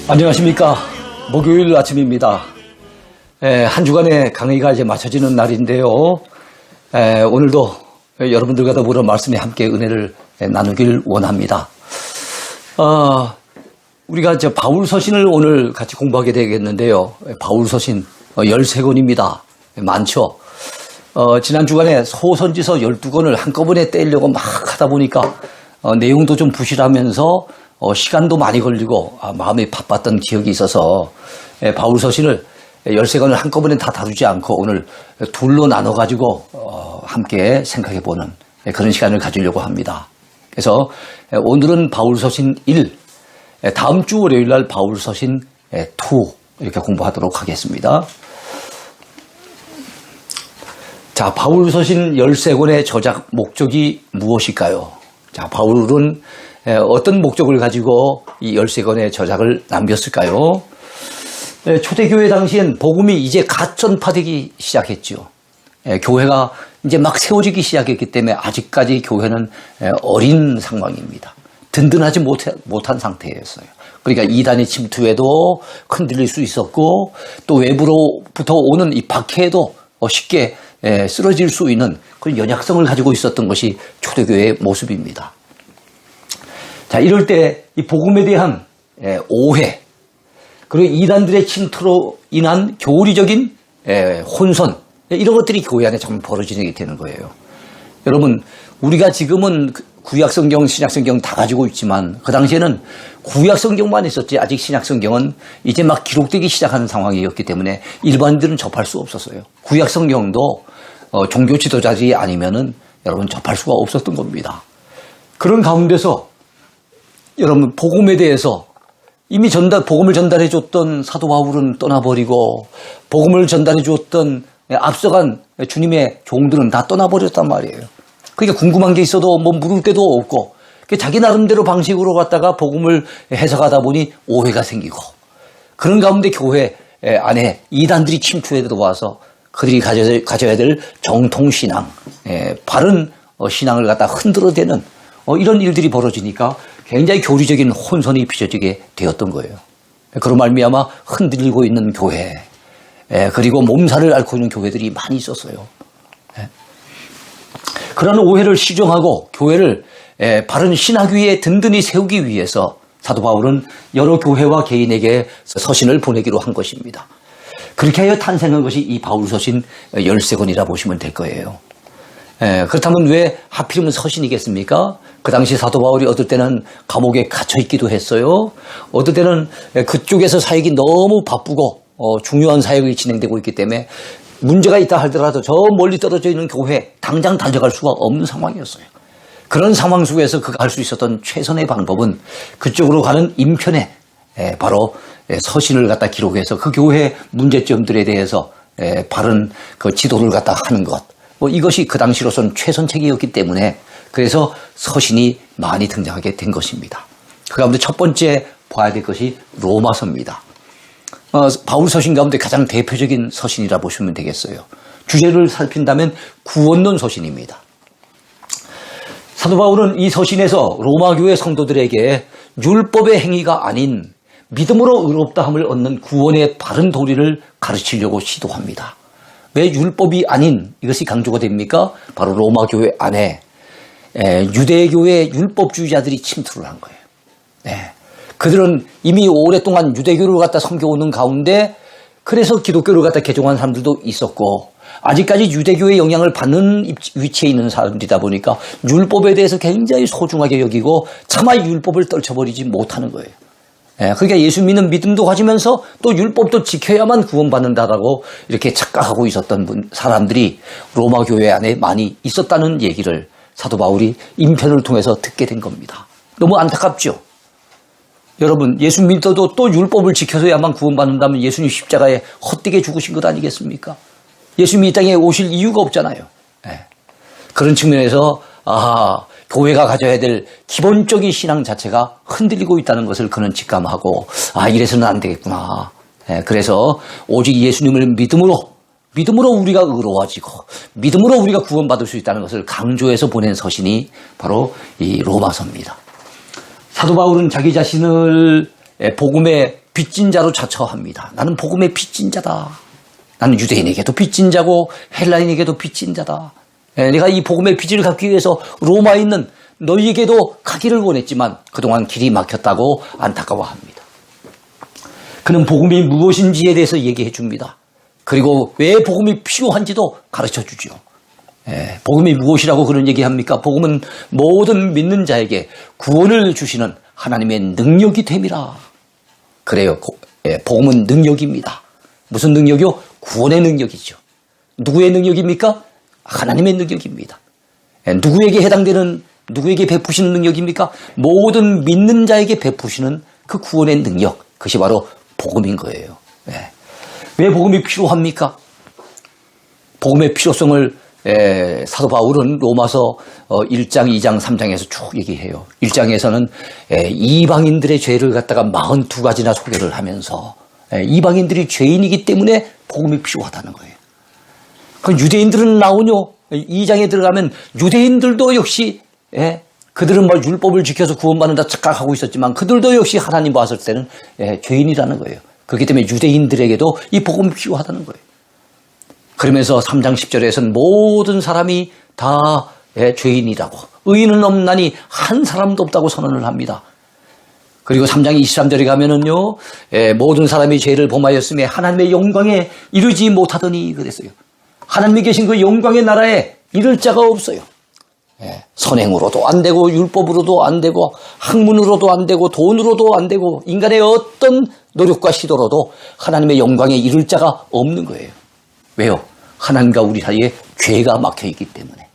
안녕하십니까. 목요일 아침입니다. 한 주간의 강의가 이제 마쳐지는 날인데요. 오늘도 여러분들과 더불어 말씀에 함께 은혜를 나누길 원합니다. 우리가 이제 바울 서신을 오늘 같이 공부하게 되겠는데요. 바울 서신 13권입니다. 많죠. 지난 주간에 소선지서 12권을 한꺼번에 떼려고 막 하다 보니까 내용도 좀 부실하면서 시간도 많이 걸리고 마음이 바빴던 기억이 있어서 바울 서신을 13권을 한꺼번에 다 다루지 않고 오늘 둘로 나눠가지고 함께 생각해보는 그런 시간을 가지려고 합니다. 그래서 오늘은 바울 서신 1, 다음 주 월요일 날 바울 서신 2 이렇게 공부하도록 하겠습니다. 자, 바울 서신 13권의 저작 목적이 무엇일까요? 자, 바울은 어떤 목적을 가지고 이 13권의 저작을 남겼을까요? 초대교회 당시엔 복음이 이제 갓 전파되기 시작했죠. 교회가 이제 막 세워지기 시작했기 때문에 아직까지 교회는 어린 상황입니다. 든든하지 못한 상태였어요. 그러니까 이단의 침투에도 흔들릴 수 있었고 또 외부로부터 오는 이 박해에도 쉽게 쓰러질 수 있는 그런 연약성을 가지고 있었던 것이 초대교회의 모습입니다. 자, 이럴 때 이 복음에 대한 오해 그리고 이단들의 침투로 인한 교리적인 혼선 이런 것들이 교회 안에 참 벌어지게 되는 거예요. 여러분, 우리가 지금은 구약성경, 신약성경 다 가지고 있지만 그 당시에는 구약성경만 있었지 아직 신약성경은 이제 막 기록되기 시작하는 상황이었기 때문에 일반인들은 접할 수 없었어요. 구약성경도 종교 지도자들이 아니면은 여러분 접할 수가 없었던 겁니다. 그런 가운데서 여러분 복음에 대해서 이미 복음을 전달해 줬던 사도 바울은 떠나버리고 복음을 전달해 줬던 앞서간 주님의 종들은 다 떠나버렸단 말이에요. 그러니까 궁금한 게 있어도 뭐 물을 데도 없고 자기 나름대로 방식으로 갔다가 복음을 해석하다 보니 오해가 생기고 그런 가운데 교회 안에 이단들이 침투해 들어와서 그들이 가져야 될 정통신앙, 바른 신앙을 갖다 흔들어대는 이런 일들이 벌어지니까 굉장히 교리적인 혼선이 빚어지게 되었던 거예요. 그런 말미암아 흔들리고 있는 교회, 그리고 몸살을 앓고 있는 교회들이 많이 있었어요. 그런 오해를 시정하고 교회를 바른 신학 위에 든든히 세우기 위해서 사도 바울은 여러 교회와 개인에게 서신을 보내기로 한 것입니다. 그렇게 하여 탄생한 것이 이 바울 서신 13권이라 보시면 될 거예요. 그렇다면 왜 하필이면 서신이겠습니까? 그 당시 사도 바울이 어떨 때는 감옥에 갇혀 있기도 했어요. 어떨 때는 그쪽에서 사역이 너무 바쁘고 중요한 사역이 진행되고 있기 때문에 문제가 있다 하더라도 저 멀리 떨어져 있는 교회 당장 달려갈 수가 없는 상황이었어요. 그런 상황 속에서 그가 할 수 있었던 최선의 방법은 그쪽으로 가는 인편에 바로 서신을 갖다 기록해서 그 교회 문제점들에 대해서 바른 그 지도를 갖다 하는 것. 이것이 그 당시로서는 최선책이었기 때문에 그래서 서신이 많이 등장하게 된 것입니다. 그 가운데 첫 번째 봐야 될 것이 로마서입니다. 바울 서신 가운데 가장 대표적인 서신이라 보시면 되겠어요. 주제를 살핀다면 구원론 서신입니다. 사도 바울은 이 서신에서 로마 교회 성도들에게 율법의 행위가 아닌 믿음으로 의롭다함을 얻는 구원의 바른 도리를 가르치려고 시도합니다. 왜 율법이 아닌 이것이 강조가 됩니까? 바로 로마 교회 안에 유대교의 율법주의자들이 침투를 한 거예요. 그들은 이미 오랫동안 유대교를 갖다 섬겨오는 가운데 그래서 기독교를 갖다 개종한 사람들도 있었고 아직까지 유대교의 영향을 받는 위치에 있는 사람들이다 보니까 율법에 대해서 굉장히 소중하게 여기고 차마 율법을 떨쳐버리지 못하는 거예요. 그러니까 예수 믿는 믿음도 가지면서 또 율법도 지켜야만 구원받는다라고 이렇게 착각하고 있었던 사람들이 로마 교회 안에 많이 있었다는 얘기를 사도 바울이 인편을 통해서 듣게 된 겁니다. 너무 안타깝죠? 여러분, 예수 믿어도 또 율법을 지켜서야만 구원받는다면 예수님 십자가에 헛되게 죽으신 것 아니겠습니까? 예수님이 이 땅에 오실 이유가 없잖아요. 그런 측면에서 교회가 가져야 될 기본적인 신앙 자체가 흔들리고 있다는 것을 그는 직감하고 이래서는 안 되겠구나. 그래서 오직 예수님을 믿음으로 우리가 의로워지고 믿음으로 우리가 구원받을 수 있다는 것을 강조해서 보낸 서신이 바로 이 로마서입니다. 사도 바울은 자기 자신을 복음의 빚진 자로 자처합니다. 나는 복음의 빚진 자다. 나는 유대인에게도 빚진 자고 헬라인에게도 빚진 자다. 내가 이 복음의 빚을 갚기 위해서 로마에 있는 너희에게도 가기를 원했지만 그동안 길이 막혔다고 안타까워합니다. 그는 복음이 무엇인지에 대해서 얘기해 줍니다. 그리고 왜 복음이 필요한지도 가르쳐 주죠. 복음이 무엇이라고 그런 얘기합니까? 복음은 모든 믿는 자에게 구원을 주시는 하나님의 능력이 됨이라. 그래요. 복음은 능력입니다. 무슨 능력이요? 구원의 능력이죠. 누구의 능력입니까? 하나님의 능력입니다. 누구에게 해당되는, 누구에게 베푸시는 능력입니까? 모든 믿는 자에게 베푸시는 그 구원의 능력, 그것이 바로 복음인 거예요. 왜 복음이 필요합니까? 복음의 필요성을 사도 바울은 로마서 1장, 2장, 3장에서 쭉 얘기해요. 1장에서는 이방인들의 죄를 갖다가 42가지나 소개를 하면서 이방인들이 죄인이기 때문에 복음이 필요하다는 거예요. 그럼 유대인들은 나오뇨? 2장에 들어가면 유대인들도 역시 그들은 뭐 율법을 지켜서 구원받는다 착각하고 있었지만 그들도 역시 하나님 봤을 때는 죄인이라는 거예요. 그렇기 때문에 유대인들에게도 이 복음이 필요하다는 거예요. 그러면서 3장 10절에서는 모든 사람이 다 죄인이라고, 의인은 없나니 한 사람도 없다고 선언을 합니다. 그리고 3장 23절에 가면은요, 모든 사람이 죄를 범하였음에 하나님의 영광에 이르지 못하더니 그랬어요. 하나님이 계신 그 영광의 나라에 이를 자가 없어요. 선행으로도 안 되고 율법으로도 안 되고 학문으로도 안 되고 돈으로도 안 되고 인간의 어떤 노력과 시도로도 하나님의 영광에 이를 자가 없는 거예요. 왜요? 하나님과 우리 사이에 죄가 막혀 있기 때문에.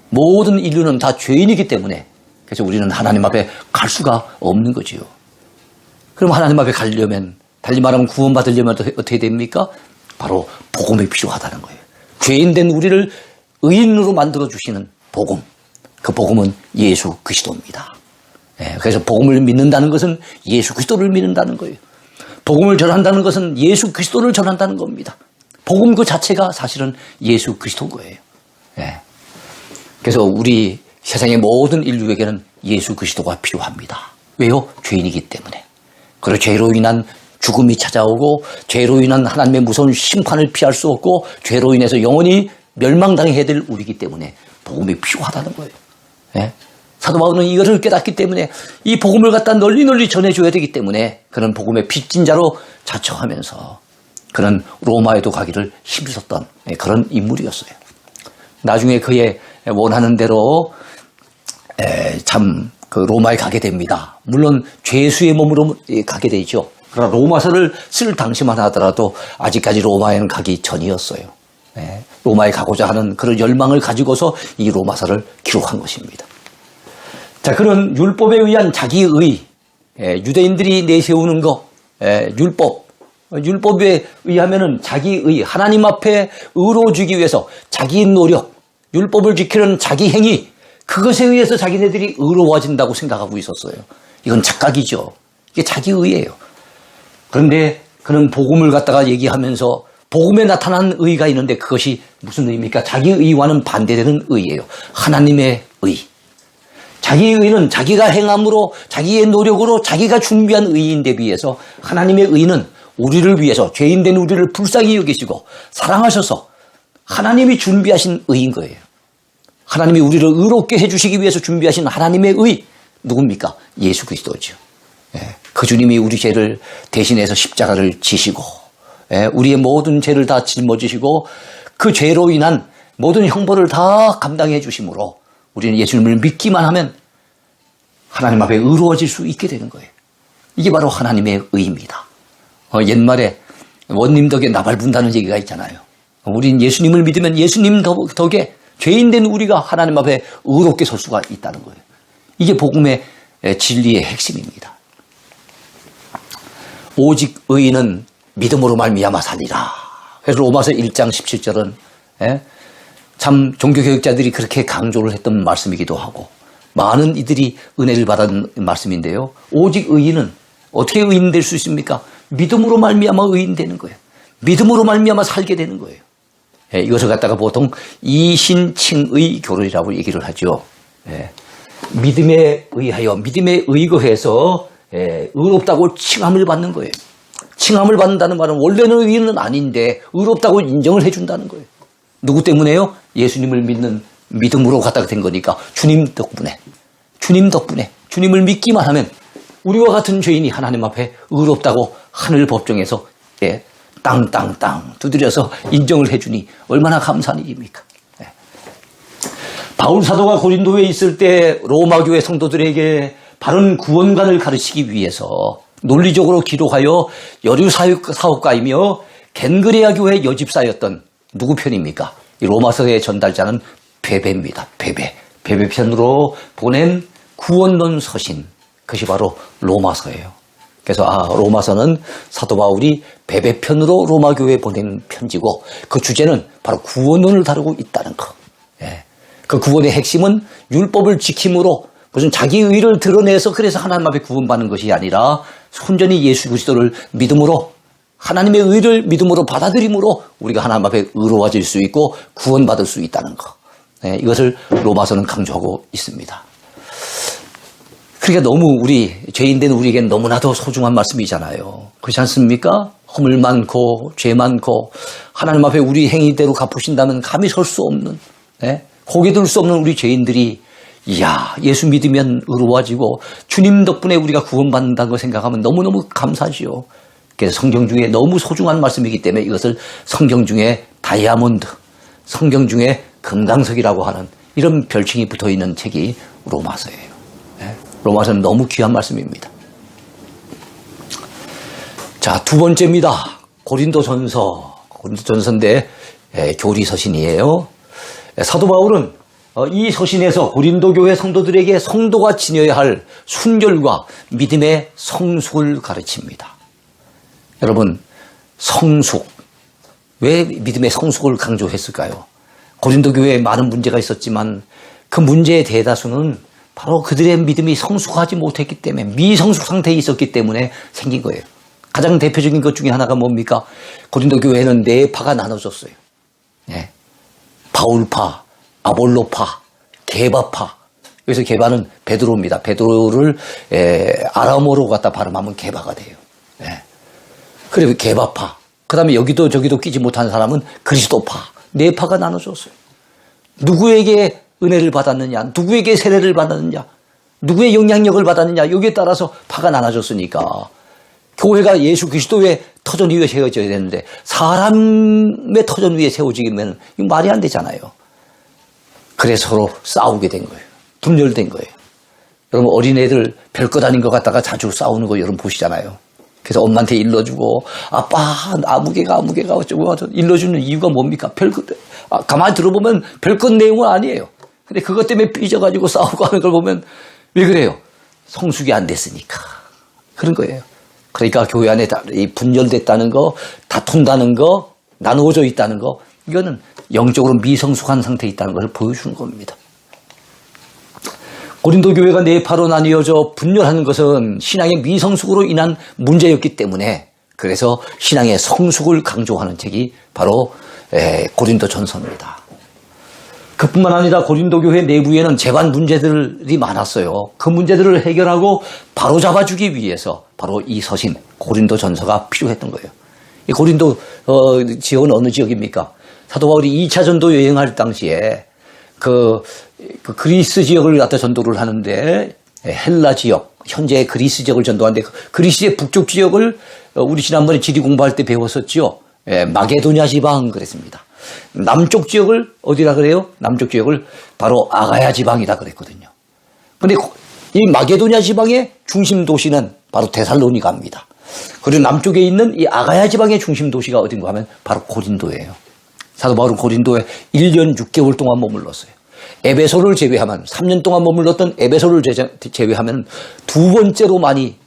모든 인류는 다 죄인이기 때문에. 그래서 우리는 하나님 앞에 갈 수가 없는 거지요. 그럼 하나님 앞에 가려면, 달리 말하면 구원받으려면 어떻게 됩니까? 바로 복음이 필요하다는 거예요. 죄인된 우리를 의인으로 만들어주시는 복음. 그 복음은 예수 그리스도입니다. 그래서 복음을 믿는다는 것은 예수 그리스도를 믿는다는 거예요. 복음을 전한다는 것은 예수 그리스도를 전한다는 겁니다. 복음 그 자체가 사실은 예수 그리스도인 거예요. 그래서 우리 세상의 모든 인류에게는 예수 그리스도가 필요합니다. 왜요? 죄인이기 때문에. 그리고 죄로 인한 죽음이 찾아오고 죄로 인한 하나님의 무서운 심판을 피할 수 없고 죄로 인해서 영원히 멸망당해야 될 우리이기 때문에 복음이 필요하다는 거예요. 사도 바울은 이것을 깨닫기 때문에 이 복음을 갖다 널리 전해줘야 되기 때문에 그는 복음의 빚진 자로 자처하면서 그는 로마에도 가기를 힘썼던 그런 인물이었어요. 나중에 그의 원하는 대로 참 그 로마에 가게 됩니다. 물론 죄수의 몸으로 가게 되죠. 그러나 로마서를 쓸 당시만 하더라도 아직까지 로마에는 가기 전이었어요. 로마에 가고자 하는 그런 열망을 가지고서 이 로마서를 기록한 것입니다. 자, 그런 율법에 의한 자기의, 유대인들이 내세우는 거, 율법에 의하면은 자기의, 하나님 앞에 의로워지기 위해서 자기 노력, 율법을 지키는 자기 행위, 그것에 의해서 자기네들이 의로워진다고 생각하고 있었어요. 이건 착각이죠. 이게 자기의예요. 그런데 그는 복음을 갖다가 얘기하면서 복음에 나타난 의가 있는데 그것이 무슨 의입니까? 자기의 의와는 반대되는 의예요. 하나님의 의. 자기의 의는 자기가 행함으로 자기의 노력으로 자기가 준비한 의인데 비해서 하나님의 의는 우리를 위해서 죄인된 우리를 불쌍히 여기시고 사랑하셔서 하나님이 준비하신 의인 거예요. 하나님이 우리를 의롭게 해주시기 위해서 준비하신 하나님의 의 누굽니까? 예수 그리스도죠. 그 주님이 우리 죄를 대신해서 십자가를 지시고 우리의 모든 죄를 다 짊어지시고 그 죄로 인한 모든 형벌을 다 감당해 주심으로 우리는 예수님을 믿기만 하면 하나님 앞에 의로워질 수 있게 되는 거예요. 이게 바로 하나님의 의입니다. 옛말에 원님 덕에 나발 분다는 얘기가 있잖아요. 우린 예수님을 믿으면 예수님 덕에 죄인된 우리가 하나님 앞에 의롭게 설 수가 있다는 거예요. 이게 복음의 진리의 핵심입니다. 오직 의인은 믿음으로 말미암아 살리라. 그래서 로마서 1장 17절은 참 종교개혁자들이 그렇게 강조를 했던 말씀이기도 하고 많은 이들이 은혜를 받은 말씀인데요. 오직 의인은 어떻게 의인 될 수 있습니까? 믿음으로 말미암아 의인 되는 거예요. 믿음으로 말미암아 살게 되는 거예요. 이것을 갖다가 보통 이신칭의 교론이라고 얘기를 하죠. 믿음에 의하여, 믿음에 의거해서 의롭다고 칭함을 받는 거예요. 칭함을 받는다는 말은 원래는 의는 아닌데 의롭다고 인정을 해준다는 거예요. 누구 때문에요? 예수님을 믿는 믿음으로 갖다가 된 거니까 주님 덕분에 주님을 믿기만 하면 우리와 같은 죄인이 하나님 앞에 의롭다고 하늘 법정에서 땅땅땅 두드려서 인정을 해주니 얼마나 감사한 일입니까? 바울 사도가 고린도에 있을 때 로마 교회 성도들에게 바른 구원관을 가르치기 위해서 논리적으로 기록하여 여류 사업가이며 겐그레아 교회 여집사였던 누구 편입니까? 이 로마서의 전달자는 베베입니다. 베베 편으로 보낸 구원론 서신, 그것이 바로 로마서예요. 그래서 로마서는 사도 바울이 베베 편으로 로마 교회에 보낸 편지고 그 주제는 바로 구원론을 다루고 있다는 거. 그 구원의 핵심은 율법을 지킴으로 무슨 자기 의를 드러내서 그래서 하나님 앞에 구원받는 것이 아니라 순전히 예수 그리스도를 믿음으로 하나님의 의를 믿음으로 받아들임으로 우리가 하나님 앞에 의로워질 수 있고 구원받을 수 있다는 것. 이것을 로마서는 강조하고 있습니다. 그러니까 너무 우리 죄인된 우리에겐 너무나도 소중한 말씀이잖아요. 그렇지 않습니까? 허물 많고 죄 많고 하나님 앞에 우리 행위대로 갚으신다면 감히 설 수 없는 고개 들 수 없는 우리 죄인들이 예수 믿으면 의로워지고 주님 덕분에 우리가 구원받는다는 걸 생각하면 너무너무 감사지요. 그래서 성경 중에 너무 소중한 말씀이기 때문에 이것을 성경 중에 다이아몬드, 성경 중에 금강석이라고 하는 이런 별칭이 붙어있는 책이 로마서예요. 로마서는 너무 귀한 말씀입니다. 자, 두 번째입니다. 고린도전서인데 교리서신이에요. 사도 바울은 이 서신에서 고린도 교회 성도들에게 성도가 지녀야 할 순결과 믿음의 성숙을 가르칩니다. 여러분, 성숙. 왜 믿음의 성숙을 강조했을까요? 고린도 교회에 많은 문제가 있었지만 그 문제의 대다수는 바로 그들의 믿음이 성숙하지 못했기 때문에 미성숙 상태에 있었기 때문에 생긴 거예요. 가장 대표적인 것 중에 하나가 뭡니까? 고린도 교회는 네 파가 나눠졌어요. 바울파, 아볼로파, 게바파. 여기서 게바는 베드로입니다. 베드로를 아람어로 갖다 발음하면 게바가 돼요. 그리고 게바파. 그 다음에 여기도 저기도 끼지 못한 사람은 그리스도파. 네 파가 나눠졌어요. 누구에게 은혜를 받았느냐, 누구에게 세례를 받았느냐, 누구의 영향력을 받았느냐, 여기에 따라서 파가 나눠졌으니까 교회가 예수 그리스도의 터전 위에 세워져야 되는데 사람의 터전 위에 세워지면 이거 말이 안 되잖아요. 그래서 서로 싸우게 된 거예요. 분열된 거예요. 여러분 어린애들 별것 아닌 것 같다가 자주 싸우는 거 여러분 보시잖아요. 그래서 엄마한테 일러주고 아빠 아무개가 어쩌고 일러주는 이유가 뭡니까? 별것 가만히 들어보면 별것 내용은 아니에요. 근데 그것 때문에 삐져가지고 싸우고 하는 걸 보면 왜 그래요? 성숙이 안 됐으니까 그런 거예요. 그러니까 교회 안에 분열됐다는 거, 다툰다는 거, 나누어져 있다는 거, 이거는 영적으로 미성숙한 상태에 있다는 것을 보여주는 겁니다. 고린도 교회가 네 파로 나뉘어져 분열하는 것은 신앙의 미성숙으로 인한 문제였기 때문에 그래서 신앙의 성숙을 강조하는 책이 바로 고린도전서입니다. 그뿐만 아니라 고린도 교회 내부에는 재반 문제들이 많았어요. 그 문제들을 해결하고 바로잡아주기 위해서 바로 이 서신 고린도전서가 필요했던 거예요. 이 고린도 지역은 어느 지역입니까? 사도 바울이 2차 전도 여행할 당시에 그 그리스 지역을 갖다 전도를 하는데 헬라 지역, 현재 그리스 지역을 전도하는데 그리스의 북쪽 지역을 우리 지난번에 지리 공부할 때 배웠었죠. 마게도냐 지방 그랬습니다. 남쪽 지역을 어디라 그래요? 남쪽 지역을 바로 아가야 지방이라 그랬거든요. 그런데 이 마게도냐 지방의 중심 도시는 바로 데살로니가입니다. 그리고 남쪽에 있는 이 아가야 지방의 중심 도시가 어딘가 하면 바로 고린도예요. 사도 바울은 고린도에 1년 6개월 동안 머물렀어요. 에베소를 제외하면 3년 동안 머물렀던 에베소를 제외하면 두 번째로 많이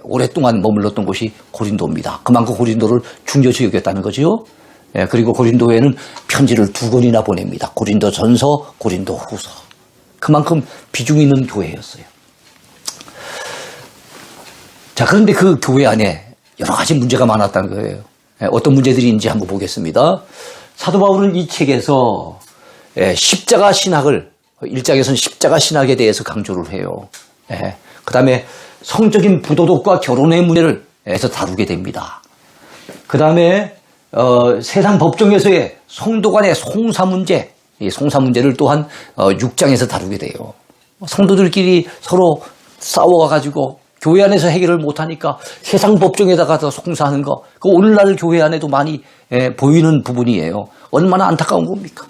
오랫동안 머물렀던 곳이 고린도입니다. 그만큼 고린도를 중요시 여겼다는 거죠. 그리고 고린도에는 편지를 2권이나 보냅니다. 고린도전서, 고린도후서. 그만큼 비중 있는 교회였어요. 자, 그런데 그 교회 안에 여러 가지 문제가 많았다는 거예요. 어떤 문제들이 있는지 한번 보겠습니다. 사도 바울은 이 책에서 십자가 신학을 1장에서는 십자가 신학에 대해서 강조를 해요. 예. 그 다음에 성적인 부도덕과 결혼의 문제를 해서 다루게 됩니다. 그 다음에 세상 법정에서의 성도 간의 송사 문제, 이 송사 문제를 또한 6장에서 다루게 돼요. 성도들끼리 서로 싸워가지고 교회 안에서 해결을 못하니까 세상 법정에다가 더 송사하는 거, 그 오늘날 교회 안에도 많이 보이는 부분이에요. 얼마나 안타까운 겁니까?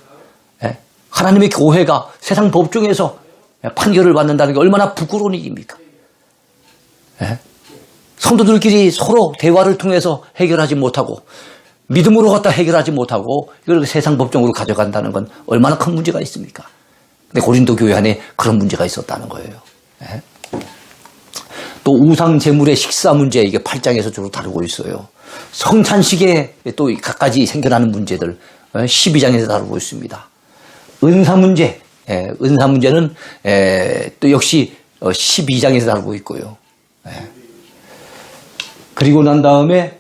예. 하나님의 교회가 세상 법정에서 판결을 받는다는 게 얼마나 부끄러운 일입니까? 예. 성도들끼리 서로 대화를 통해서 해결하지 못하고 믿음으로 갖다 해결하지 못하고 이걸 세상 법정으로 가져간다는 건 얼마나 큰 문제가 있습니까? 근데 고린도 교회 안에 그런 문제가 있었다는 거예요. 예. 또 우상 제물의 식사 문제, 이게 8장에서 주로 다루고 있어요. 성찬식에 또 갖가지 생겨나는 문제들 12장에서 다루고 있습니다. 은사 문제, 은사 문제는 또 역시 12장에서 다루고 있고요. 그리고 난 다음에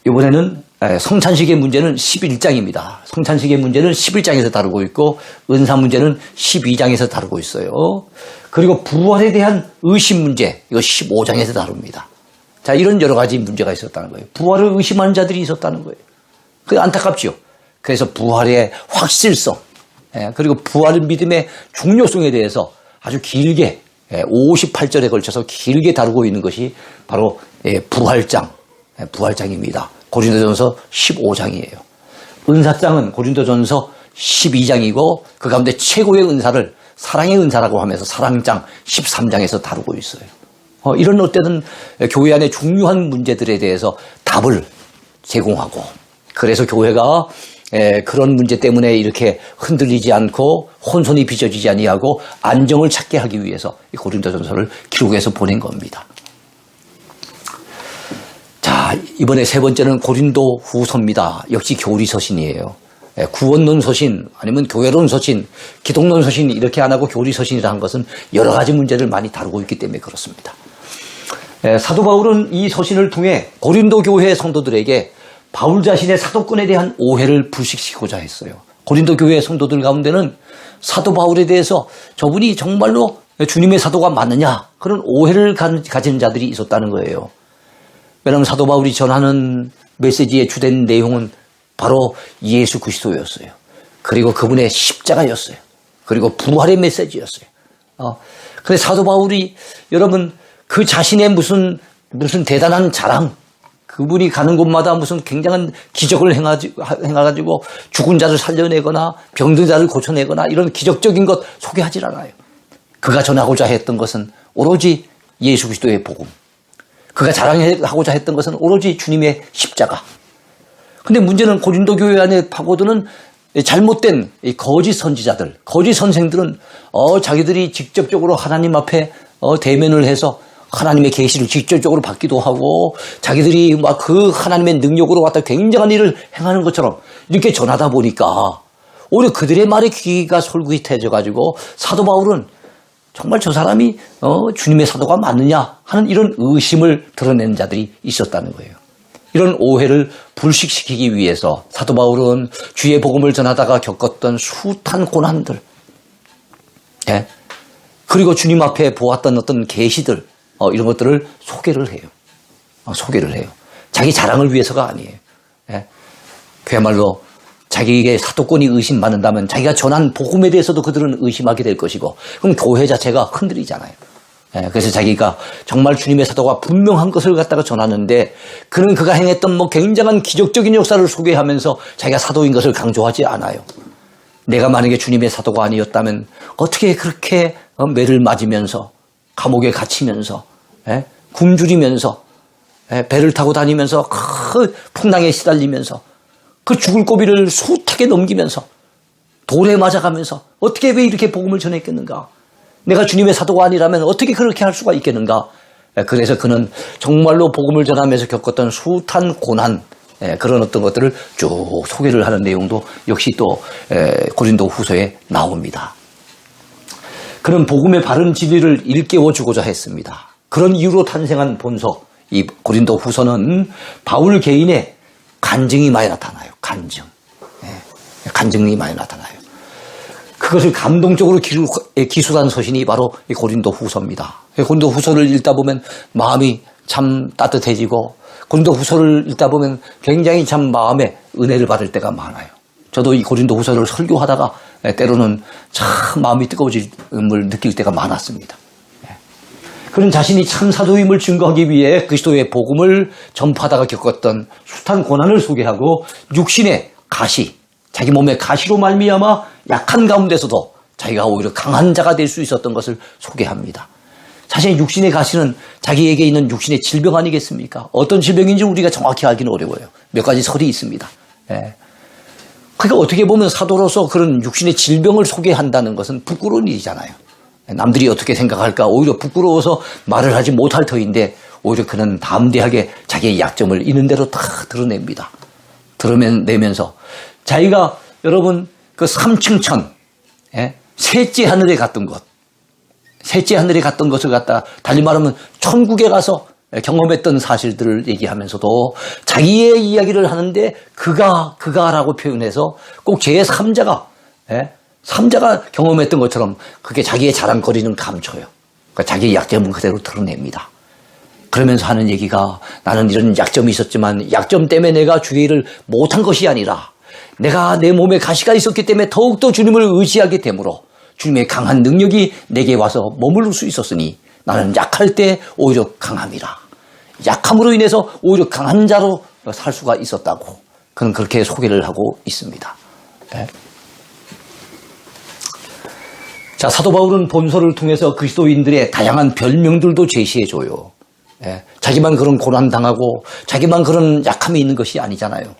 이번에는 성찬식의 문제는 11장입니다. 성찬식의 문제는 11장에서 다루고 있고 은사 문제는 12장에서 다루고 있어요. 그리고 부활에 대한 의심 문제, 이거 15장에서 다룹니다. 자, 이런 여러 가지 문제가 있었다는 거예요. 부활을 의심하는 자들이 있었다는 거예요. 그게 안타깝죠. 그래서 부활의 확실성, 그리고 부활 믿음의 중요성에 대해서 아주 길게 58절에 걸쳐서 길게 다루고 있는 것이 바로 부활장입니다. 고린도전서 15장이에요. 은사장은 고린도전서 12장이고 그 가운데 최고의 은사를 사랑의 은사라고 하면서 사랑장 13장에서 다루고 있어요. 이런 어때든 교회 안의 중요한 문제들에 대해서 답을 제공하고, 그래서 교회가 그런 문제 때문에 이렇게 흔들리지 않고 혼선이 빚어지지 아니하고 안정을 찾게 하기 위해서 이 고린도전서를 기록해서 보낸 겁니다. 자, 이번에 세 번째는 고린도 후서입니다. 역시 교리 서신이에요. 구원론 서신, 아니면 교회론 서신, 기독론 서신, 이렇게 안 하고 교리 서신이라는 것은 여러 가지 문제를 많이 다루고 있기 때문에 그렇습니다. 사도 바울은 이 서신을 통해 고린도 교회 성도들에게 바울 자신의 사도권에 대한 오해를 불식시키고자 했어요. 고린도 교회 성도들 가운데는 사도 바울에 대해서 저분이 정말로 주님의 사도가 맞느냐, 그런 오해를 가진 자들이 있었다는 거예요. 왜냐하면 사도 바울이 전하는 메시지의 주된 내용은 바로 예수 그리스도였어요. 그리고 그분의 십자가였어요. 그리고 부활의 메시지였어요. 그래서 사도 바울이 여러분 그 자신의 무슨 대단한 자랑, 그분이 가는 곳마다 무슨 굉장한 기적을 행해가지고 죽은 자를 살려내거나 병든 자를 고쳐내거나 이런 기적적인 것 소개하지 않아요. 그가 전하고자 했던 것은 오로지 예수 그리스도의 복음. 그가 자랑하고자 했던 것은 오로지 주님의 십자가. 근데 문제는 고린도 교회 안에 파고드는 잘못된 거짓 선지자들, 거짓 선생들은 자기들이 직접적으로 하나님 앞에 대면을 해서 하나님의 계시를 직접적으로 받기도 하고 자기들이 막 그 하나님의 능력으로 갖다 굉장한 일을 행하는 것처럼 이렇게 전하다 보니까 오히려 그들의 말에 귀가 솔깃해져 가지고 사도 바울은 정말 저 사람이 주님의 사도가 맞느냐 하는 이런 의심을 드러내는 자들이 있었다는 거예요. 이런 오해를 불식시키기 위해서 사도 바울은 주의 복음을 전하다가 겪었던 숱한 고난들, 그리고 주님 앞에 보았던 어떤 계시들, 이런 것들을 소개를 해요. 소개를 해요. 자기 자랑을 위해서가 아니에요. 그야말로 자기에게 사도권이 의심받는다면 자기가 전한 복음에 대해서도 그들은 의심하게 될 것이고, 그럼 교회 자체가 흔들리잖아요. 그래서 자기가 정말 주님의 사도가 분명한 것을 갖다가 전하는데 그는 그가 행했던 굉장한 기적적인 역사를 소개하면서 자기가 사도인 것을 강조하지 않아요. 내가 만약에 주님의 사도가 아니었다면 어떻게 그렇게 매를 맞으면서 감옥에 갇히면서 굶주리면서 배를 타고 다니면서 그 풍랑에 시달리면서 그 죽을 고비를 숱하게 넘기면서 돌에 맞아가면서 어떻게 왜 이렇게 복음을 전했겠는가? 내가 주님의 사도가 아니라면 어떻게 그렇게 할 수가 있겠는가? 그래서 그는 정말로 복음을 전하면서 겪었던 숱한 고난, 그런 어떤 것들을 쭉 소개를 하는 내용도 역시 또 고린도 후서에 나옵니다. 그는 복음의 바른 진리를 일깨워주고자 했습니다. 그런 이유로 탄생한 본서, 이 고린도 후서는 바울 개인의 간증이 많이 나타나요. 간증이 많이 나타나요. 그것을 감동적으로 기술한 서신이 바로 이 고린도 후서입니다. 고린도 후서를 읽다 보면 마음이 참 따뜻해지고 고린도 후서를 읽다 보면 굉장히 참 마음에 은혜를 받을 때가 많아요. 저도 이 고린도 후서를 설교하다가 때로는 참 마음이 뜨거워짐을 느낄 때가 많았습니다. 그런 자신이 참 사도임을 증거하기 위해 그리스도의 복음을 전파하다가 겪었던 숱한 고난을 소개하고 육신의 가시, 자기 몸의 가시로 말미암아 약한 가운데서도 자기가 오히려 강한 자가 될 수 있었던 것을 소개합니다. 사실 육신의 가시는 자기에게 있는 육신의 질병 아니겠습니까? 어떤 질병인지 우리가 정확히 알기는 어려워요. 몇 가지 설이 있습니다. 그러니까 어떻게 보면 사도로서 그런 육신의 질병을 소개한다는 것은 부끄러운 일이잖아요. 남들이 어떻게 생각할까 오히려 부끄러워서 말을 하지 못할 터인데 오히려 그는 담대하게 자기의 약점을 있는 대로 다 드러냅니다. 드러내면서 자기가 여러분 그 3층천 셋째 하늘에 갔던 것, 셋째 하늘에 갔던 것을 갖다 달리 말하면 천국에 가서 경험했던 사실들을 얘기하면서도 자기의 이야기를 하는데 그가라고 표현해서 꼭 제3자가 삼자가 경험했던 것처럼 그게 자기의 자랑거리는 감춰요. 그러니까 자기의 약점은 그대로 드러냅니다. 그러면서 하는 얘기가 나는 이런 약점이 있었지만 약점 때문에 내가 주의 일을 못한 것이 아니라 내가 내 몸에 가시가 있었기 때문에 더욱더 주님을 의지하게 되므로 주님의 강한 능력이 내게 와서 머무를 수 있었으니 나는 약할 때 오히려 강함이라. 약함으로 인해서 오히려 강한 자로 살 수가 있었다고 그는 그렇게 소개를 하고 있습니다. 자, 사도 바울은 본서를 통해서 그리스도인들의 다양한 별명들도 제시해줘요. 자기만 그런 고난당하고 자기만 그런 약함이 있는 것이 아니잖아요.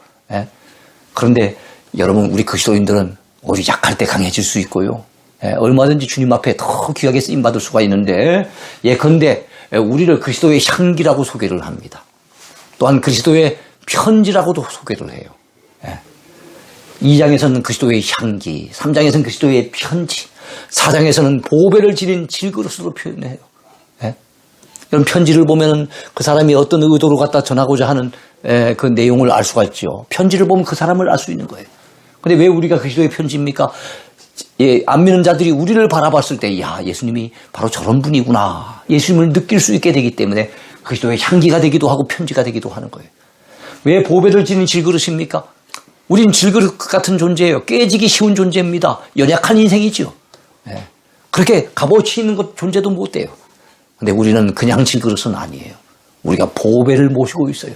그런데 여러분 우리 그리스도인들은 오히려 약할 때 강해질 수 있고요. 얼마든지 주님 앞에 더 귀하게 쓰임받을 수가 있는데 예컨대 우리를 그리스도의 향기라고 소개를 합니다. 또한 그리스도의 편지라고도 소개를 해요. 2장에서는 그리스도의 향기, 3장에서는 그리스도의 편지, 4장에서는 보배를 지닌 질그릇으로 표현해요. 이런 편지를 보면은 그 사람이 어떤 의도로 갖다 전하고자 하는 그 내용을 알 수가 있죠. 편지를 보면 그 사람을 알 수 있는 거예요. 근데 왜 우리가 그리스도의 편지입니까? 안 믿는 자들이 우리를 바라봤을 때, 야, 예수님이 바로 저런 분이구나. 예수님을 느낄 수 있게 되기 때문에 그리스도의 향기가 되기도 하고 편지가 되기도 하는 거예요. 왜 보배를 지닌 질그릇입니까? 우린 질그릇 같은 존재예요. 깨지기 쉬운 존재입니다. 연약한 인생이죠. 그렇게 값어치 있는 것 존재도 못 돼요. 근데 우리는 그냥 질그릇은 아니에요. 우리가 보배를 모시고 있어요.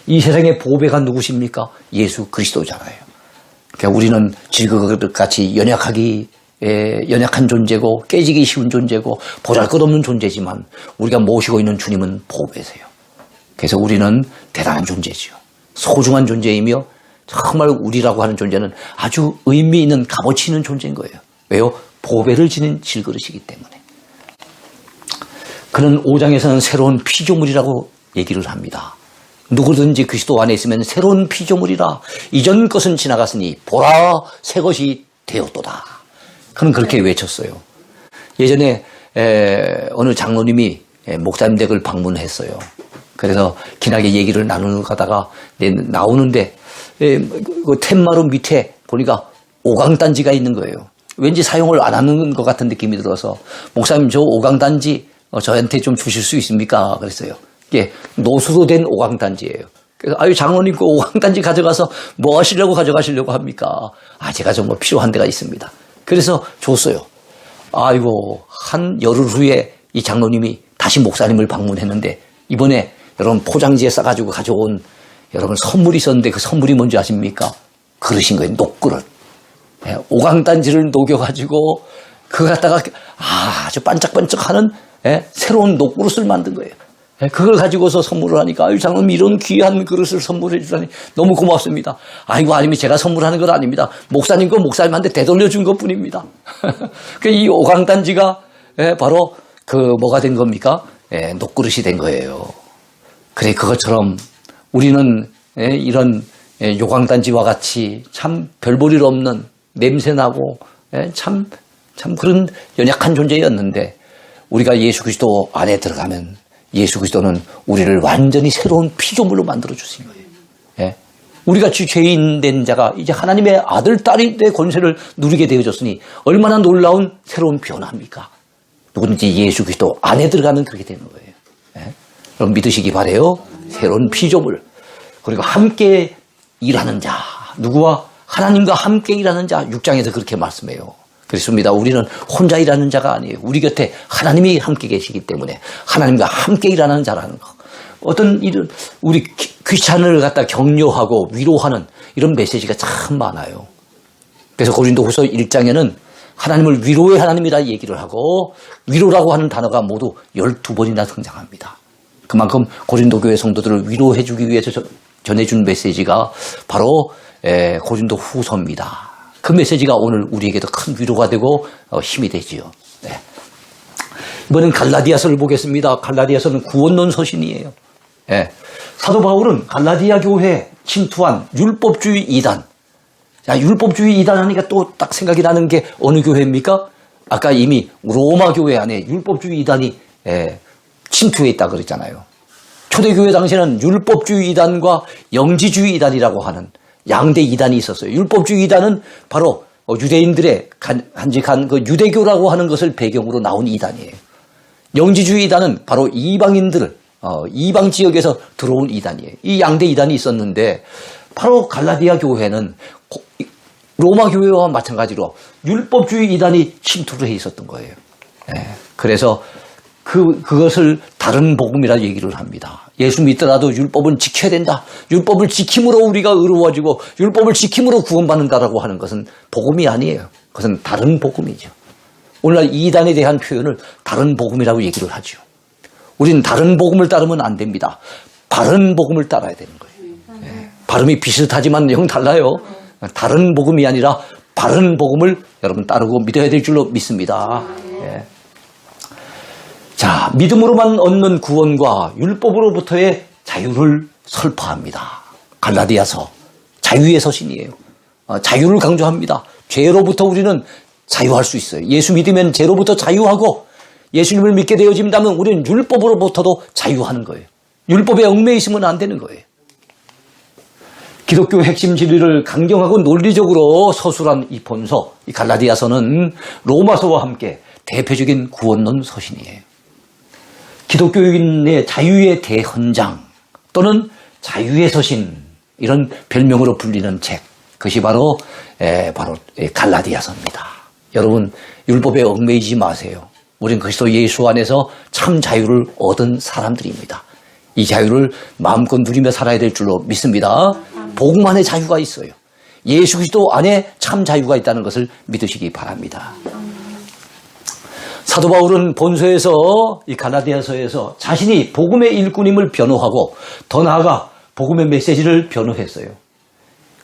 이 세상의 보배가 누구십니까? 예수 그리스도잖아요. 그러니까 우리는 질그릇같이 연약한 존재고 깨지기 쉬운 존재고 보잘것없는 존재지만 우리가 모시고 있는 주님은 보배세요. 그래서 우리는 대단한 존재지요. 소중한 존재이며 정말 우리라고 하는 존재는 아주 의미 있는 값어치 있는 존재인 거예요. 왜요? 보배를 지닌 질그릇이기 때문에. 그는 5장에서는 새로운 피조물이라고 얘기를 합니다. 누구든지 그리스도 안에 있으면 새로운 피조물이라. 이전 것은 지나갔으니 보라 새 것이 되었도다. 그는 그렇게 외쳤어요. 예전에 어느 장로님이 목사님 댁을 방문했어요. 그래서 긴하게 얘기를 나누러 가다가 나오는데 그 텐마루 밑에 보니까 오강단지가 있는 거예요. 왠지 사용을 안 하는 것 같은 느낌이 들어서 목사님 저 오강단지 저한테 좀 주실 수 있습니까? 그랬어요. 이게 노수로 된 오강단지예요. 그래서 아유 장로님 그 오강단지 가져가서 뭐 하시려고 가져가시려고 합니까? 아 제가 좀 뭐 필요한 데가 있습니다. 그래서 줬어요. 아이고 한 열흘 후에 이 장로님이 다시 목사님을 방문했는데 이번에 여러분 포장지에 싸가지고 가져온 여러분 선물이 있었는데 그 선물이 뭔지 아십니까? 그릇인 거예요. 녹그릇. 오강단지를 녹여가지고 그거 갖다가 아주 반짝반짝하는 새로운 녹그릇을 만든 거예요. 그걸 가지고서 선물을 하니까 아유 장로님 이런 귀한 그릇을 선물해 주다니 너무 고맙습니다. 아이고 아니면 제가 선물하는 건 아닙니다. 목사님 거 목사님한테 되돌려 준 것뿐입니다. 이 오강단지가 바로 그 뭐가 된 겁니까? 녹그릇이 된 거예요. 그래 그것처럼 우리는 이런 요강단지와 같이 참 별볼일 없는 냄새나고 참 그런 연약한 존재였는데 우리가 예수 그리스도 안에 들어가면 예수 그리스도는 우리를 완전히 새로운 피조물로 만들어 주신 거예요. 우리같이 죄인 된 자가 이제 하나님의 아들, 딸의 권세를 누리게 되어졌으니 얼마나 놀라운 새로운 변화입니까? 누구든지 예수 그리스도 안에 들어가면 그렇게 되는 거예요. 예? 여러분 믿으시기 바라요. 새로운 피조물, 그리고 함께 일하는 자, 누구와 하나님과 함께 일하는 자, 6장에서 그렇게 말씀해요. 그렇습니다. 우리는 혼자 일하는 자가 아니에요. 우리 곁에 하나님이 함께 계시기 때문에 하나님과 함께 일하는 자라는 거. 어떤 일은 우리 귀찮을 갖다 격려하고 위로하는 이런 메시지가 참 많아요. 그래서 고린도후서 1장에는 하나님을 위로의 하나님이라 얘기를 하고 위로라고 하는 단어가 모두 12번이나 등장합니다. 그만큼 고린도 교회 성도들을 위로해 주기 위해서 전해준 메시지가 바로 고린도 후서입니다. 그 메시지가 오늘 우리에게도 큰 위로가 되고 힘이 되지요. 네. 이번엔 갈라디아서를 보겠습니다. 갈라디아서는 구원론 서신이에요. 네. 사도 바울은 갈라디아 교회에 침투한 율법주의 이단. 자, 율법주의 이단 하니까 또 딱 생각이 나는 게 어느 교회입니까? 아까 이미 로마 교회 안에 율법주의 이단이 침투해 있다 그랬잖아요. 초대교회 당시에는 율법주의 이단과 영지주의 이단이라고 하는 양대 이단이 있었어요. 율법주의 이단은 바로 유대인들의 간직한 그 유대교라고 하는 것을 배경으로 나온 이단이에요. 영지주의 이단은 바로 이방인들을 이방 지역에서 들어온 이단이에요. 이 양대 이단이 있었는데 바로 갈라디아 교회는 로마 교회와 마찬가지로 율법주의 이단이 침투를 해 있었던 거예요. 그래서 그것을 다른 복음이라 얘기를 합니다. 예수 믿더라도 율법은 지켜야 된다. 율법을 지킴으로 우리가 의로워지고 율법을 지킴으로 구원받는다라고 하는 것은 복음이 아니에요. 그것은 다른 복음이죠. 오늘날 이단에 대한 표현을 다른 복음이라고 얘기를 하죠. 우리는 다른 복음을 따르면 안 됩니다. 바른 복음을 따라야 되는 거예요. 발음이 비슷하지만 영 달라요. 다른 복음이 아니라 바른 복음을 여러분 따르고 믿어야 될 줄로 믿습니다. 자, 믿음으로만 얻는 구원과 율법으로부터의 자유를 설파합니다. 갈라디아서, 자유의 서신이에요. 자유를 강조합니다. 죄로부터 우리는 자유할 수 있어요. 예수 믿으면 죄로부터 자유하고 예수님을 믿게 되어진다면 우리는 율법으로부터도 자유하는 거예요. 율법에 얽매여 있으면 안 되는 거예요. 기독교 핵심 진리를 강경하고 논리적으로 서술한 이 본서, 이 갈라디아서는 로마서와 함께 대표적인 구원론 서신이에요. 기독교인의 자유의 대헌장 또는 자유의 서신, 이런 별명으로 불리는 책, 그것이 바로 갈라디아서입니다. 여러분, 율법에 얽매이지 마세요. 우린 그리스도 예수 안에서 참 자유를 얻은 사람들입니다. 이 자유를 마음껏 누리며 살아야 될 줄로 믿습니다. 복음 안에 자유가 있어요. 예수 그리스도 안에 참 자유가 있다는 것을 믿으시기 바랍니다. 사도 바울은 본서에서, 이 갈라디아서에서 자신이 복음의 일꾼임을 변호하고 더 나아가 복음의 메시지를 변호했어요.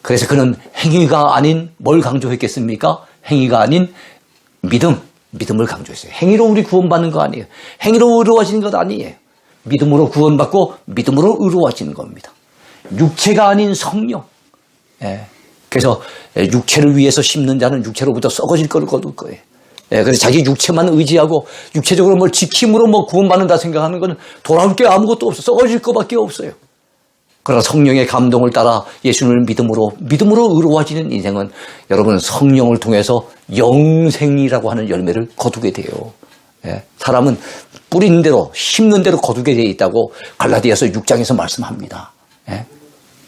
그래서 그는 행위가 아닌 뭘 강조했겠습니까? 행위가 아닌 믿음을 강조했어요. 행위로 우리 구원받는 거 아니에요. 행위로 의로워지는 것 아니에요. 믿음으로 구원받고 믿음으로 의로워지는 겁니다. 육체가 아닌 성령. 그래서 육체를 위해서 심는 자는 육체로부터 썩어질 것을 거둘 거예요. 그래서 자기 육체만 의지하고 육체적으로 뭘 지킴으로 뭐 구원받는다 생각하는 건 돌아올 게 아무것도 없어. 썩어질 것밖에 없어요. 그러나 성령의 감동을 따라 예수님을 믿음으로 의로워지는 인생은 여러분 성령을 통해서 영생이라고 하는 열매를 거두게 돼요. 사람은 뿌리는 대로 심는 대로 거두게 되어 있다고 갈라디아서 6장에서 말씀합니다.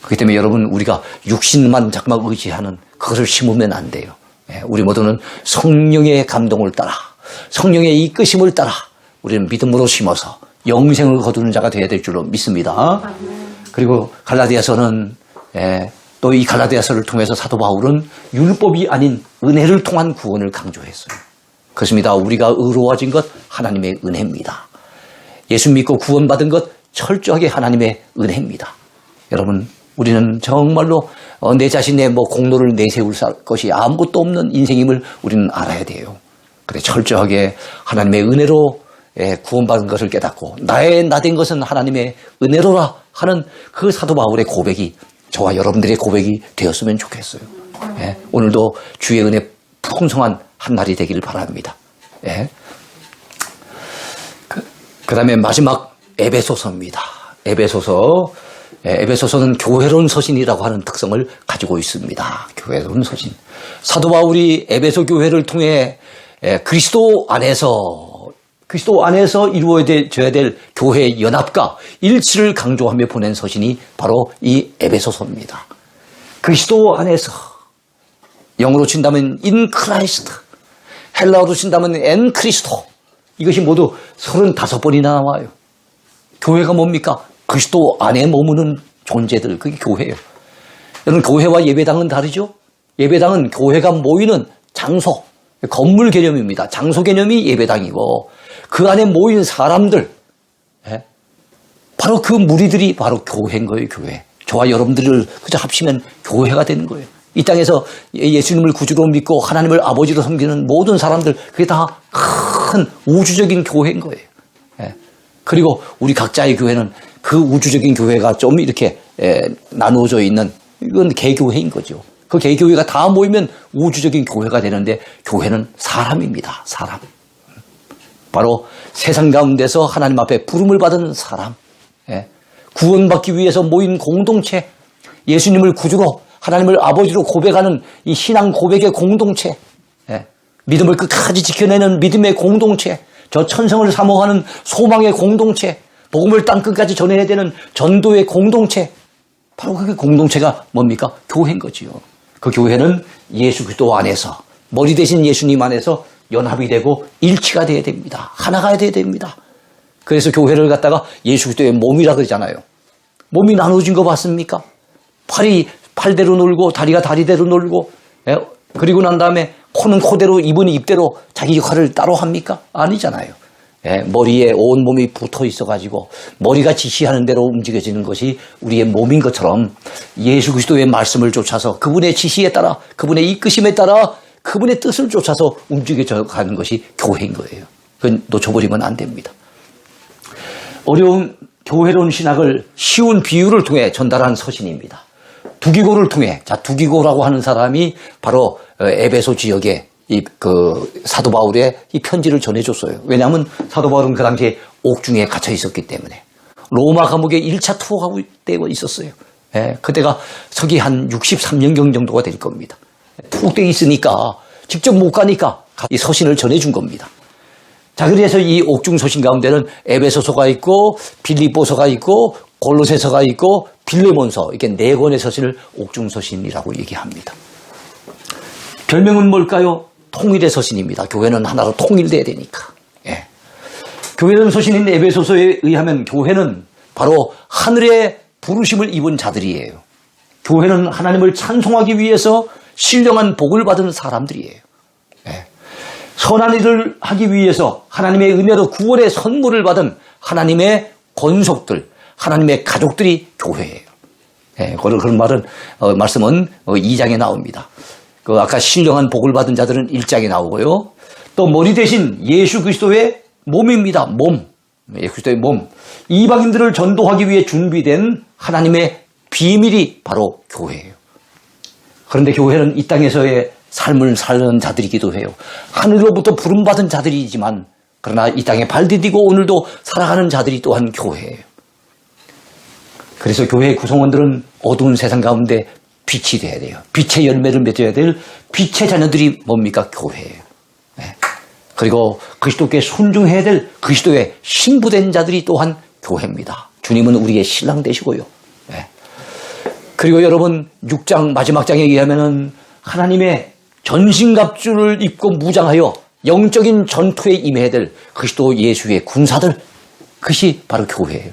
그렇기 때문에 여러분 우리가 육신만 자꾸만 의지하는 그것을 심으면 안 돼요. 우리 모두는 성령의 감동을 따라 성령의 이끄심을 따라 우리는 믿음으로 심어서 영생을 거두는 자가 되어야 될 줄로 믿습니다. 그리고 갈라디아서는 또 이 갈라디아서를 통해서 사도 바울은 율법이 아닌 은혜를 통한 구원을 강조했어요. 그렇습니다. 우리가 의로워진 것 하나님의 은혜입니다. 예수 믿고 구원받은 것 철저하게 하나님의 은혜입니다. 여러분 우리는 정말로 내 자신의 공로를 내세울 것이 아무것도 없는 인생임을 우리는 알아야 돼요. 그래 철저하게 하나님의 은혜로 구원받은 것을 깨닫고 나된 것은 하나님의 은혜로라 하는 그 사도 바울의 고백이 저와 여러분들의 고백이 되었으면 좋겠어요. 오늘도 주의 은혜 풍성한 한 날이 되기를 바랍니다. 그 다음에 마지막 에베소서입니다. 에베소서 에베소서는 교회로운 서신이라고 하는 특성을 가지고 있습니다. 교회로운 서신. 사도 바울이 에베소 교회를 통해 그리스도 안에서 이루어져야 될 교회의 연합과 일치를 강조하며 보낸 서신이 바로 이 에베소서입니다. 그리스도 안에서, 영어로 친다면 in Christ, 헬라어로 친다면 en Christo, 이것이 모두 35번이나 나와요. 교회가 뭡니까? 그리스도 안에 머무는 존재들, 그게 교회예요. 여러분, 교회와 예배당은 다르죠? 예배당은 교회가 모이는 장소, 건물 개념입니다. 장소 개념이 예배당이고 그 안에 모인 사람들, 바로 그 무리들이 바로 교회인 거예요. 교회. 저와 여러분들을 그저 합치면 교회가 되는 거예요. 이 땅에서 예수님을 구주로 믿고 하나님을 아버지로 섬기는 모든 사람들, 그게 다 큰 우주적인 교회인 거예요. 그리고 우리 각자의 교회는 그 우주적인 교회가 좀 이렇게 나누어져 있는, 이건 개교회인 거죠. 그 개교회가 다 모이면 우주적인 교회가 되는데, 교회는 사람입니다. 사람. 바로 세상 가운데서 하나님 앞에 부름을 받은 사람, 구원받기 위해서 모인 공동체, 예수님을 구주로 하나님을 아버지로 고백하는 이 신앙 고백의 공동체, 믿음을 끝까지 지켜내는 믿음의 공동체, 저 천성을 사모하는 소망의 공동체, 복음을 땅끝까지 전해야 되는 전도의 공동체, 바로 그 공동체가 뭡니까? 교회인 거지요. 그 교회는 예수 그리스도 안에서, 머리 대신 예수님 안에서 연합이 되고 일치가 돼야 됩니다. 하나가 돼야 됩니다. 그래서 교회를 갖다가 예수 그리스도의 몸이라 그러잖아요. 몸이 나눠진 거 봤습니까? 팔이 팔대로 놀고 다리가 다리대로 놀고, 그리고 난 다음에 코는 코대로, 입은 입대로 자기 역할을 따로 합니까? 아니잖아요. 머리에 온 몸이 붙어 있어가지고 머리가 지시하는 대로 움직여지는 것이 우리의 몸인 것처럼, 예수 그리스도의 말씀을 쫓아서 그분의 지시에 따라, 그분의 이끄심에 따라, 그분의 뜻을 쫓아서 움직여져 가는 것이 교회인 거예요. 그건 놓쳐버리면 안 됩니다. 어려운 교회론 신학을 쉬운 비유를 통해 전달한 서신입니다. 두기고를 통해, 두기고라고 하는 사람이 바로 에베소 지역에 사도 바울의 이 편지를 전해줬어요. 왜냐하면 사도 바울은 그 당시에 옥중에 갇혀 있었기 때문에. 로마 감옥에 1차 투옥하고 있었어요. 그때가 서기 한 63년경 정도가 될 겁니다. 투옥되어 있으니까 직접 못 가니까 이 서신을 전해준 겁니다. 자, 그래서 이 옥중 서신 가운데는 에베소서가 있고, 빌립보서가 있고, 골로새서가 있고, 빌레몬서, 이렇게 4권의 서신을 옥중 서신이라고 얘기합니다. 별명은 뭘까요? 통일의 서신입니다. 교회는 하나로 통일돼야 되니까. 교회는 서신인 에베소서에 의하면 교회는 바로 하늘의 부르심을 입은 자들이에요. 교회는 하나님을 찬송하기 위해서 신령한 복을 받은 사람들이에요. 선한 일을 하기 위해서 하나님의 은혜로 구원의 선물을 받은 하나님의 권속들, 하나님의 가족들이 교회예요. 그런 말씀은 2장에 나옵니다. 아까 신령한 복을 받은 자들은 1장에 나오고요. 또 머리 대신 예수 그리스도의 몸입니다. 몸. 예수 그리스도의 몸. 이방인들을 전도하기 위해 준비된 하나님의 비밀이 바로 교회예요. 그런데 교회는 이 땅에서의 삶을 사는 자들이기도 해요. 하늘로부터 부름받은 자들이지만, 그러나 이 땅에 발 디디고 오늘도 살아가는 자들이 또한 교회예요. 그래서 교회의 구성원들은 어두운 세상 가운데 빛이 돼야 돼요. 빛의 열매를 맺어야 될 빛의 자녀들이 뭡니까? 교회예요. 그리고 그리스도께 순종해야 될 그리스도의 신부된 자들이 또한 교회입니다. 주님은 우리의 신랑 되시고요. 그리고 여러분, 6장 마지막 장에 의하면은 하나님의 전신갑주를 입고 무장하여 영적인 전투에 임해야 될 그리스도 예수의 군사들, 그것이 바로 교회예요.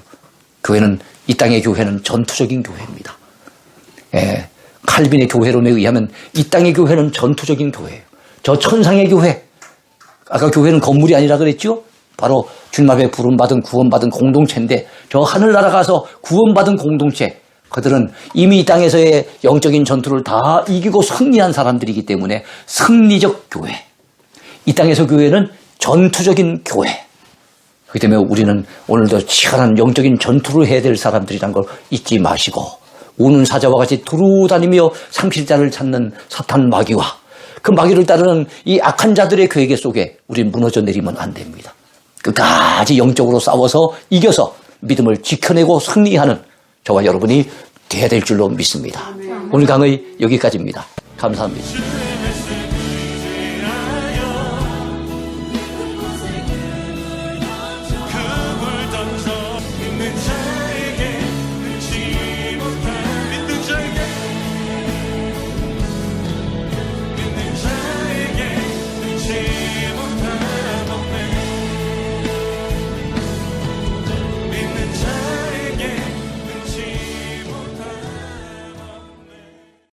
교회는, 이 땅의 교회는 전투적인 교회입니다. 칼빈의 교회론에 의하면 이 땅의 교회는 전투적인 교회예요. 저 천상의 교회, 아까 교회는 건물이 아니라 그랬죠? 바로 주님 앞에 부름받은 구원받은 공동체인데, 저 하늘나라 가서 구원받은 공동체, 그들은 이미 이 땅에서의 영적인 전투를 다 이기고 승리한 사람들이기 때문에 승리적 교회. 이 땅에서 교회는 전투적인 교회. 그렇기 때문에 우리는 오늘도 치열한 영적인 전투를 해야 될 사람들이란 걸 잊지 마시고, 우는 사자와 같이 두루 다니며 상실자를 찾는 사탄 마귀와 그 마귀를 따르는 이 악한 자들의 괴계 속에 우리는 무너져 내리면 안 됩니다. 끝까지 영적으로 싸워서 이겨서 믿음을 지켜내고 승리하는 저와 여러분이 돼야 될 줄로 믿습니다. 오늘 강의 여기까지입니다. 감사합니다.